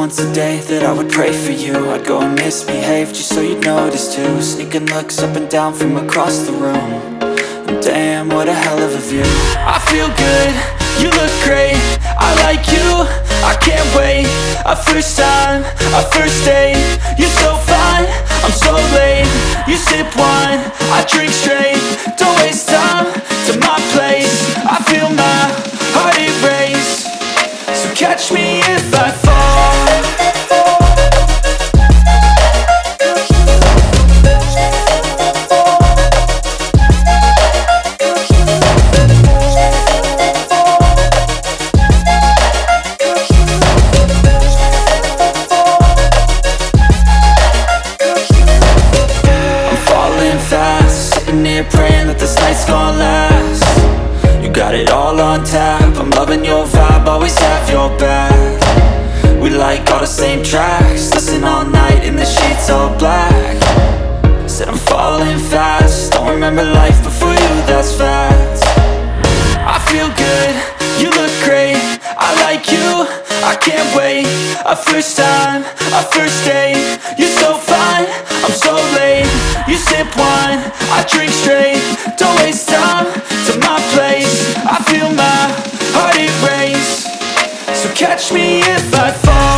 once a day that I would pray for you. I'd go and misbehave just so you'd notice too. Sneaking looks up and down from across the room. And damn, what a hell of a view. I feel good, you look great, I like you, I can't wait. A first time, a first date, you're so fine, I'm so late. You sip wine, I drink straight. Don't waste time to my place. I feel my heart erase. So catch me if I fall. Praying that this night's gonna last. You got it all on tap, I'm loving your vibe, always have your back. We like all the same tracks, listen all night in the sheets all black. Said I'm falling fast, don't remember life before you, that's fact. I feel good, you look great, I like you, I can't wait. A first time, a first date, you're so fine, I'm so late. You sip wine, I drink straight. Don't waste time to my place. I feel my heart erase. So catch me if I fall.